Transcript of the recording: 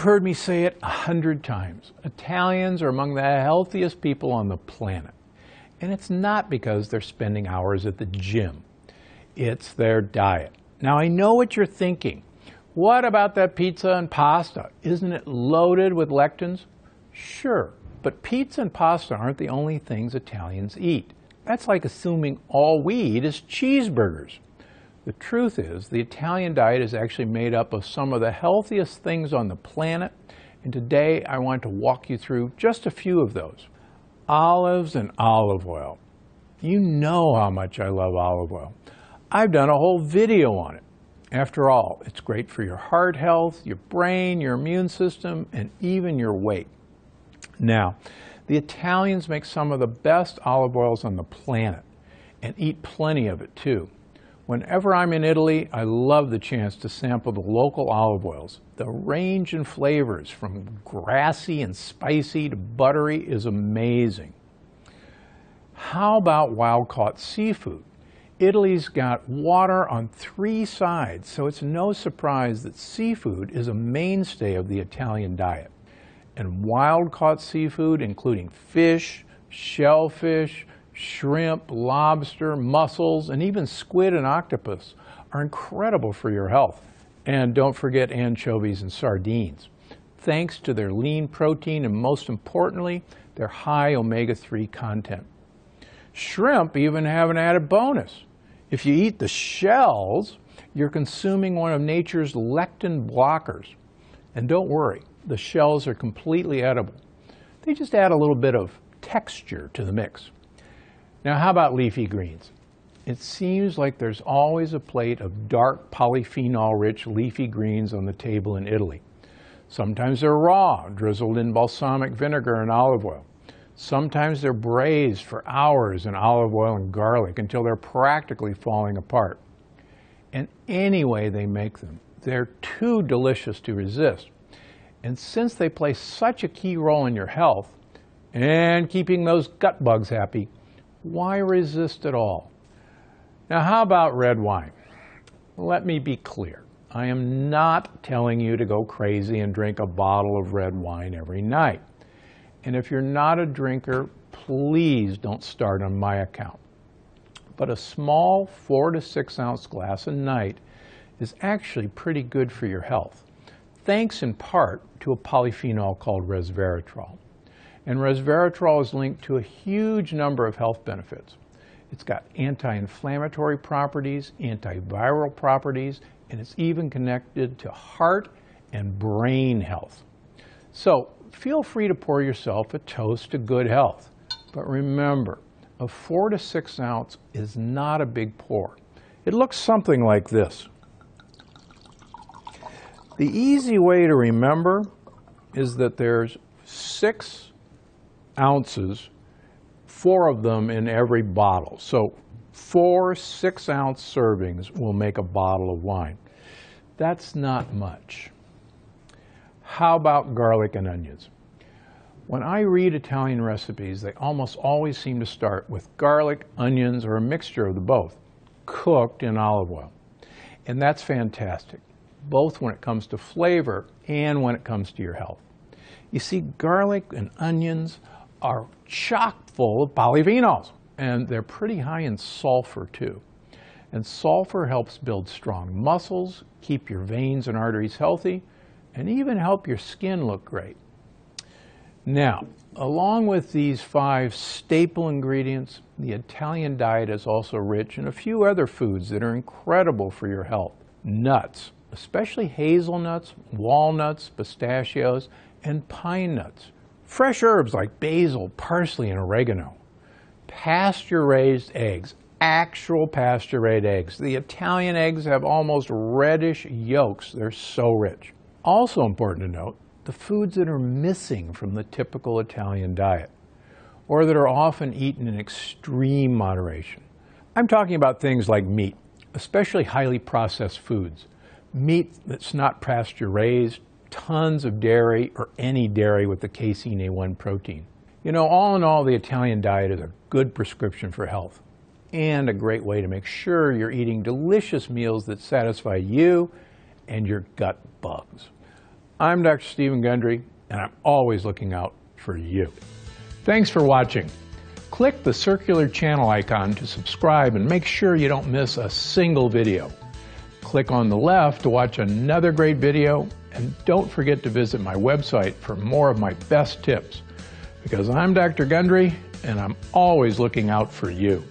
You've heard me say it 100 times. Italians are among the healthiest people on the planet. And it's not because they're spending hours at the gym. It's their diet. Now, I know what you're thinking. What about that pizza and pasta? Isn't it loaded with lectins? Sure, but pizza and pasta aren't the only things Italians eat. That's like assuming all we eat is cheeseburgers. The truth is, the Italian diet is actually made up of some of the healthiest things on the planet, and today I want to walk you through just a few of those. Olives and olive oil. You know how much I love olive oil. I've done a whole video on it. After all, it's great for your heart health, your brain, your immune system, and even your weight. Now, the Italians make some of the best olive oils on the planet and eat plenty of it too. Whenever I'm in Italy, I love the chance to sample the local olive oils. The range in flavors from grassy and spicy to buttery is amazing. How about wild-caught seafood? Italy's got water on 3 sides, so it's no surprise that seafood is a mainstay of the Italian diet. And wild-caught seafood, including fish, shellfish, shrimp, lobster, mussels, and even squid and octopus, are incredible for your health. And don't forget anchovies and sardines, thanks to their lean protein and, most importantly, their high omega-3 content. Shrimp even have an added bonus. If you eat the shells, you're consuming one of nature's lectin blockers. And don't worry, the shells are completely edible. They just add a little bit of texture to the mix. Now, how about leafy greens? It seems like there's always a plate of dark polyphenol-rich leafy greens on the table in Italy. Sometimes they're raw, drizzled in balsamic vinegar and olive oil. Sometimes they're braised for hours in olive oil and garlic until they're practically falling apart. And any way they make them, they're too delicious to resist. And since they play such a key role in your health and keeping those gut bugs happy, why resist at all? Now, how about red wine? Let me be clear. I am not telling you to go crazy and drink a bottle of red wine every night. And if you're not a drinker, please don't start on my account. But a small 4 to 6 ounce glass a night is actually pretty good for your health, thanks in part to a polyphenol called resveratrol. And resveratrol is linked to a huge number of health benefits. It's got anti-inflammatory properties, antiviral properties, and it's even connected to heart and brain health. So feel free to pour yourself a toast to good health. But remember, a 4 to 6 ounce is not a big pour. It looks something like this. The easy way to remember is that there's 6 ounces, 4 of them in every bottle. So 4 6-ounce servings will make a bottle of wine. That's not much. How about garlic and onions? When I read Italian recipes, they almost always seem to start with garlic, onions, or a mixture of the both, cooked in olive oil. And that's fantastic, both when it comes to flavor and when it comes to your health. You see, garlic and onions are chock full of polyphenols, and they're pretty high in sulfur too. And sulfur helps build strong muscles, keep your veins and arteries healthy, and even help your skin look great. Now, along with these 5 staple ingredients, the Italian diet is also rich in a few other foods that are incredible for your health. Nuts, especially hazelnuts, walnuts, pistachios, and pine nuts. Fresh herbs like basil, parsley, and oregano. Pasture-raised eggs, actual pasture-raised eggs. The Italian eggs have almost reddish yolks. They're so rich. Also important to note, the foods that are missing from the typical Italian diet, or that are often eaten in extreme moderation. I'm talking about things like meat, especially highly processed foods. Meat that's not pasture-raised, tons of dairy, or any dairy with the casein A1 protein. You know, all in all, the Italian diet is a good prescription for health and a great way to make sure you're eating delicious meals that satisfy you and your gut bugs. I'm Dr. Stephen Gundry, and I'm always looking out for you. Thanks for watching. Click the circular channel icon to subscribe and make sure you don't miss a single video. Click on the left to watch another great video, and don't forget to visit my website for more of my best tips, because I'm Dr. Gundry and I'm always looking out for you.